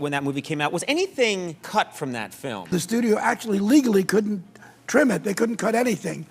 when that movie came out. Was anything cut from that film? The studio actually legally couldn't trim it. They couldn't cut anything.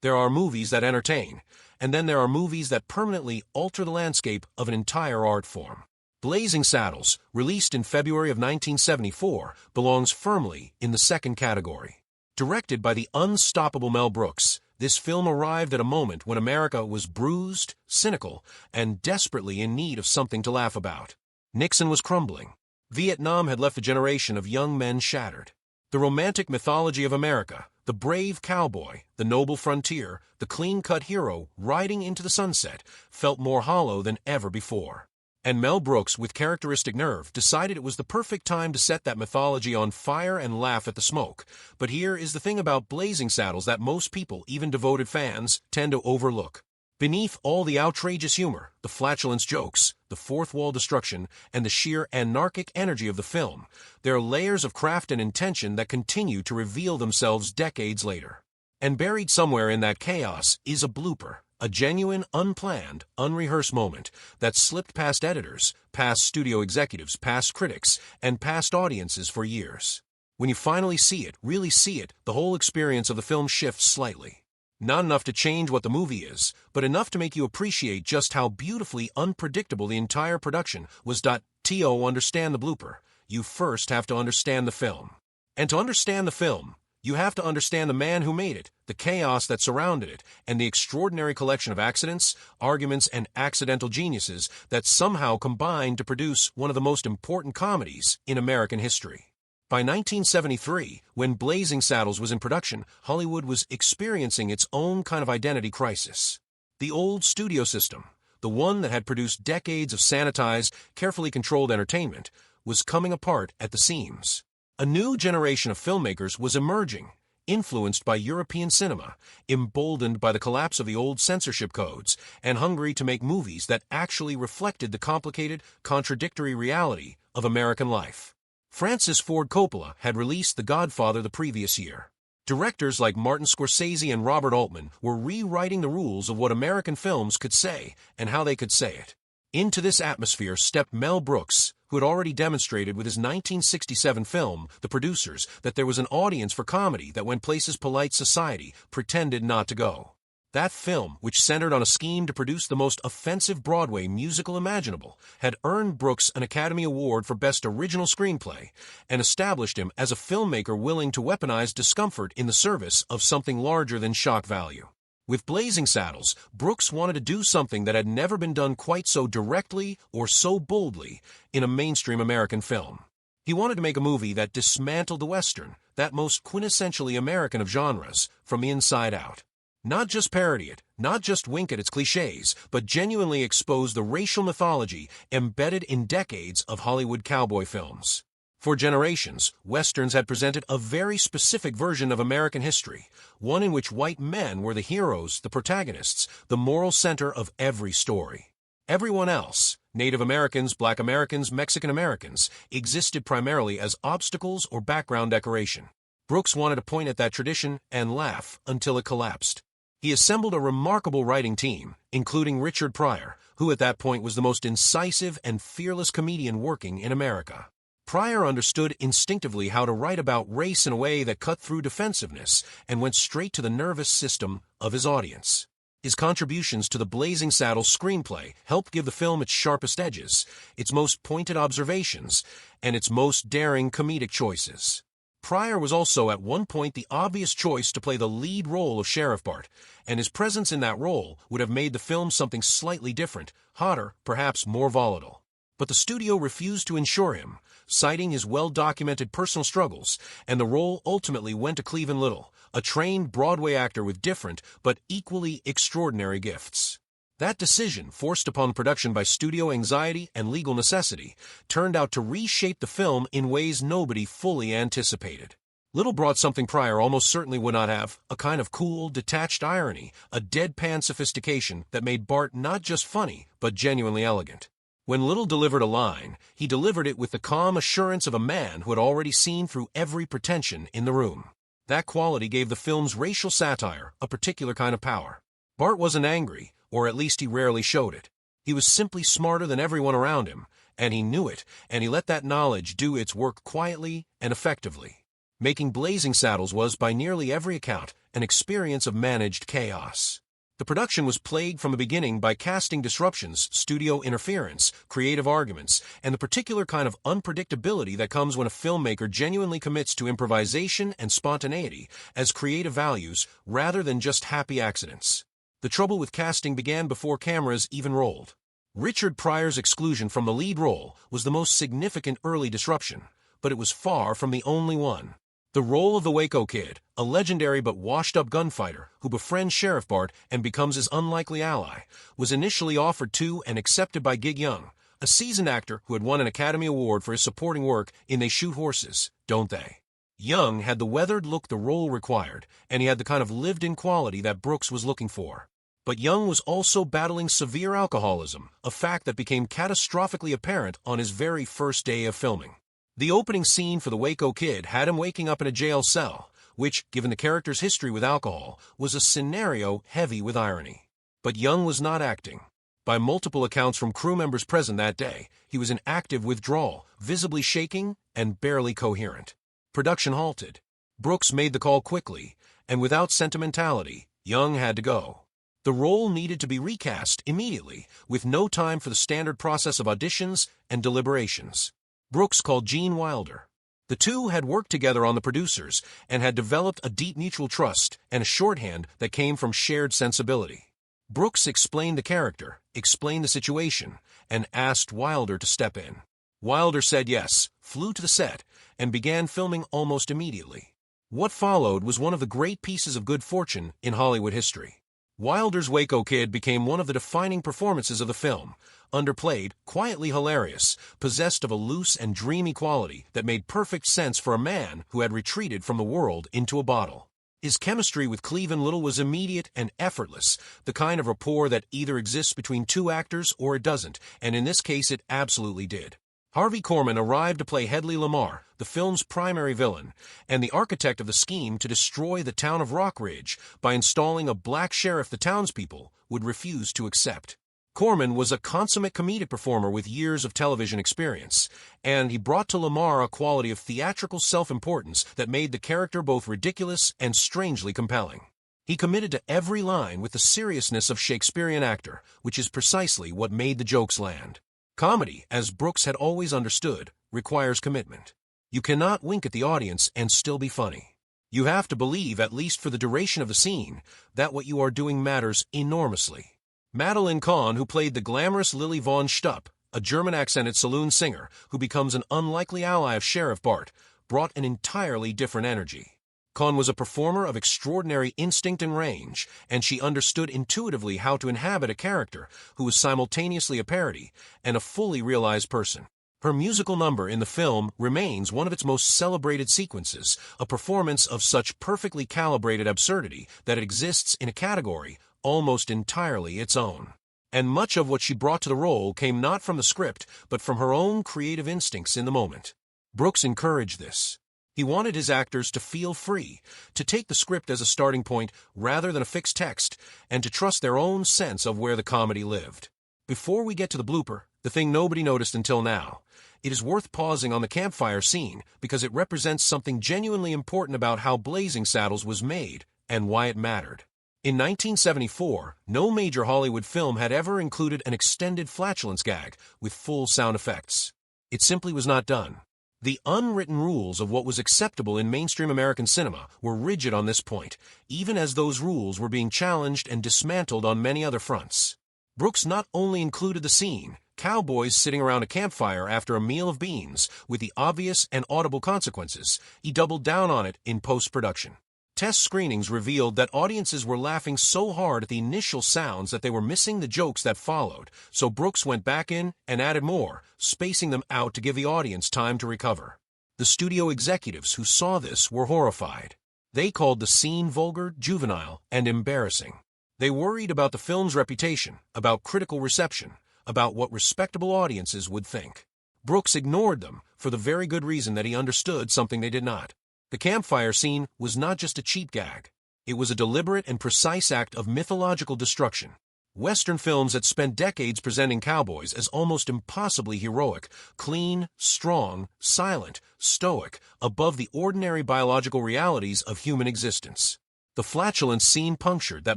There are movies that entertain, and then there are movies that permanently alter the landscape of an entire art form. Blazing Saddles, released in February of 1974, belongs firmly in the second category. Directed by the unstoppable Mel Brooks, this film arrived at a moment when America was bruised, cynical, and desperately in need of something to laugh about. Nixon was crumbling. Vietnam had left a generation of young men shattered. The romantic mythology of America, the brave cowboy, the noble frontier, the clean-cut hero riding into the sunset, felt more hollow than ever before. And Mel Brooks, with characteristic nerve, decided it was the perfect time to set that mythology on fire and laugh at the smoke. But here is the thing about Blazing Saddles that most people, even devoted fans, tend to overlook. Beneath all the outrageous humor, the flatulence jokes, the fourth wall destruction, and the sheer anarchic energy of the film, there are layers of craft and intention that continue to reveal themselves decades later. And buried somewhere in that chaos is a blooper. A genuine, unplanned, unrehearsed moment that slipped past editors, past studio executives, past critics, and past audiences for years. When you finally see it, really see it, the whole experience of the film shifts slightly. Not enough to change what the movie is, but enough to make you appreciate just how beautifully unpredictable the entire production was. To understand the blooper, you first have to understand the film. And to understand the film, you have to understand the man who made it, the chaos that surrounded it, and the extraordinary collection of accidents, arguments, and accidental geniuses that somehow combined to produce one of the most important comedies in American history. By 1973, when Blazing Saddles was in production, Hollywood was experiencing its own kind of identity crisis. The old studio system, the one that had produced decades of sanitized, carefully controlled entertainment, was coming apart at the seams. A new generation of filmmakers was emerging, influenced by European cinema, emboldened by the collapse of the old censorship codes, and hungry to make movies that actually reflected the complicated, contradictory reality of American life. Francis Ford Coppola had released The Godfather the previous year. Directors like Martin Scorsese and Robert Altman were rewriting the rules of what American films could say and how they could say it. Into this atmosphere stepped Mel Brooks, who had already demonstrated with his 1967 film, The Producers, that there was an audience for comedy that went places polite society pretended not to go. That film, which centered on a scheme to produce the most offensive Broadway musical imaginable, had earned Brooks an Academy Award for Best Original Screenplay and established him as a filmmaker willing to weaponize discomfort in the service of something larger than shock value. With Blazing Saddles, Brooks wanted to do something that had never been done quite so directly or so boldly in a mainstream American film. He wanted to make a movie that dismantled the Western, that most quintessentially American of genres, from the inside out. Not just parody it, not just wink at its cliches, but genuinely expose the racial mythology embedded in decades of Hollywood cowboy films. For generations, Westerns had presented a very specific version of American history, one in which white men were the heroes, the protagonists, the moral center of every story. Everyone else, Native Americans, Black Americans, Mexican Americans, existed primarily as obstacles or background decoration. Brooks wanted to point at that tradition and laugh until it collapsed. He assembled a remarkable writing team, including Richard Pryor, who at that point was the most incisive and fearless comedian working in America. Pryor understood instinctively how to write about race in a way that cut through defensiveness and went straight to the nervous system of his audience. His contributions to the Blazing Saddles screenplay helped give the film its sharpest edges, its most pointed observations, and its most daring comedic choices. Pryor was also at one point the obvious choice to play the lead role of Sheriff Bart, and his presence in that role would have made the film something slightly different, hotter, perhaps more volatile. But the studio refused to insure him, citing his well-documented personal struggles, and the role ultimately went to Cleavon Little, a trained Broadway actor with different but equally extraordinary gifts. That decision, forced upon production by studio anxiety and legal necessity, turned out to reshape the film in ways nobody fully anticipated. Little brought something Pryor almost certainly would not have, a kind of cool, detached irony, a deadpan sophistication that made Bart not just funny, but genuinely elegant. When Little delivered a line, he delivered it with the calm assurance of a man who had already seen through every pretension in the room. That quality gave the film's racial satire a particular kind of power. Bart wasn't angry, or at least he rarely showed it. He was simply smarter than everyone around him, and he knew it, and he let that knowledge do its work quietly and effectively. Making Blazing Saddles was, by nearly every account, an experience of managed chaos. The production was plagued from the beginning by casting disruptions, studio interference, creative arguments, and the particular kind of unpredictability that comes when a filmmaker genuinely commits to improvisation and spontaneity as creative values rather than just happy accidents. The trouble with casting began before cameras even rolled. Richard Pryor's exclusion from the lead role was the most significant early disruption, but it was far from the only one. The role of the Waco Kid, a legendary but washed-up gunfighter who befriends Sheriff Bart and becomes his unlikely ally, was initially offered to and accepted by Gig Young, a seasoned actor who had won an Academy Award for his supporting work in They Shoot Horses, Don't They? Young had the weathered look the role required, and he had the kind of lived-in quality that Brooks was looking for. But Young was also battling severe alcoholism, a fact that became catastrophically apparent on his very first day of filming. The opening scene for the Waco Kid had him waking up in a jail cell, which, given the character's history with alcohol, was a scenario heavy with irony. But Young was not acting. By multiple accounts from crew members present that day, he was in active withdrawal, visibly shaking and barely coherent. Production halted. Brooks made the call quickly, and without sentimentality, Young had to go. The role needed to be recast immediately, with no time for the standard process of auditions and deliberations. Brooks called Gene Wilder. The two had worked together on The Producers and had developed a deep mutual trust and a shorthand that came from shared sensibility. Brooks explained the character, explained the situation, and asked Wilder to step in. Wilder said yes, flew to the set, and began filming almost immediately. What followed was one of the great pieces of good fortune in Hollywood history. Wilder's Waco Kid became one of the defining performances of the film, underplayed, quietly hilarious, possessed of a loose and dreamy quality that made perfect sense for a man who had retreated from the world into a bottle. His chemistry with Cleavon Little was immediate and effortless, the kind of rapport that either exists between two actors or it doesn't, and in this case it absolutely did. Harvey Korman arrived to play Hedley Lamar, the film's primary villain, and the architect of the scheme to destroy the town of Rock Ridge by installing a black sheriff the townspeople would refuse to accept. Korman was a consummate comedic performer with years of television experience, and he brought to Lamar a quality of theatrical self-importance that made the character both ridiculous and strangely compelling. He committed to every line with the seriousness of Shakespearean actor, which is precisely what made the jokes land. Comedy, as Brooks had always understood, requires commitment. You cannot wink at the audience and still be funny. You have to believe, at least for the duration of the scene, that what you are doing matters enormously. Madeline Kahn, who played the glamorous Lily von Stupp, a German-accented saloon singer who becomes an unlikely ally of Sheriff Bart, brought an entirely different energy. Kahn was a performer of extraordinary instinct and range, and she understood intuitively how to inhabit a character who was simultaneously a parody and a fully realized person. Her musical number in the film remains one of its most celebrated sequences, a performance of such perfectly calibrated absurdity that it exists in a category almost entirely its own. And much of what she brought to the role came not from the script, but from her own creative instincts in the moment. Brooks encouraged this. He wanted his actors to feel free, to take the script as a starting point rather than a fixed text, and to trust their own sense of where the comedy lived. Before we get to the blooper, the thing nobody noticed until now, it is worth pausing on the campfire scene because it represents something genuinely important about how Blazing Saddles was made and why it mattered. In 1974, no major Hollywood film had ever included an extended flatulence gag with full sound effects. It simply was not done. The unwritten rules of what was acceptable in mainstream American cinema were rigid on this point, even as those rules were being challenged and dismantled on many other fronts. Brooks not only included the scene, cowboys sitting around a campfire after a meal of beans, with the obvious and audible consequences, he doubled down on it in post-production. Test screenings revealed that audiences were laughing so hard at the initial sounds that they were missing the jokes that followed, so Brooks went back in and added more, spacing them out to give the audience time to recover. The studio executives who saw this were horrified. They called the scene vulgar, juvenile, and embarrassing. They worried about the film's reputation, about critical reception, about what respectable audiences would think. Brooks ignored them for the very good reason that he understood something they did not. The campfire scene was not just a cheap gag. It was a deliberate and precise act of mythological destruction. Western films had spent decades presenting cowboys as almost impossibly heroic, clean, strong, silent, stoic, above the ordinary biological realities of human existence. The flatulent scene punctured that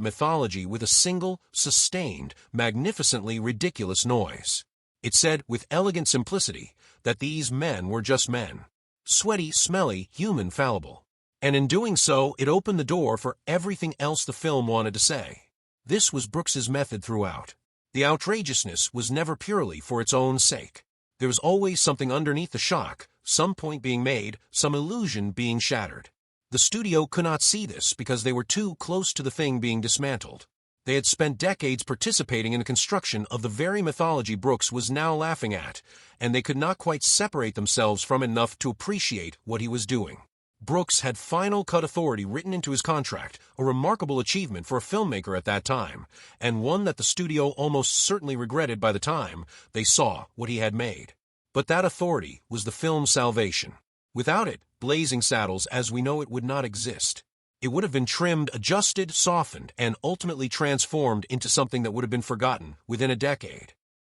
mythology with a single, sustained, magnificently ridiculous noise. It said with elegant simplicity that these men were just men. Sweaty, smelly, human, fallible. And in doing so, it opened the door for everything else the film wanted to say. This was Brooks's method throughout. The outrageousness was never purely for its own sake. There was always something underneath the shock, some point being made, some illusion being shattered. The studio could not see this because they were too close to the thing being dismantled. They had spent decades participating in the construction of the very mythology Brooks was now laughing at, and they could not quite separate themselves from it enough to appreciate what he was doing. Brooks had final cut authority written into his contract, a remarkable achievement for a filmmaker at that time, and one that the studio almost certainly regretted by the time they saw what he had made. But that authority was the film's salvation. Without it, Blazing Saddles as we know it would not exist. It would have been trimmed, adjusted, softened, and ultimately transformed into something that would have been forgotten within a decade.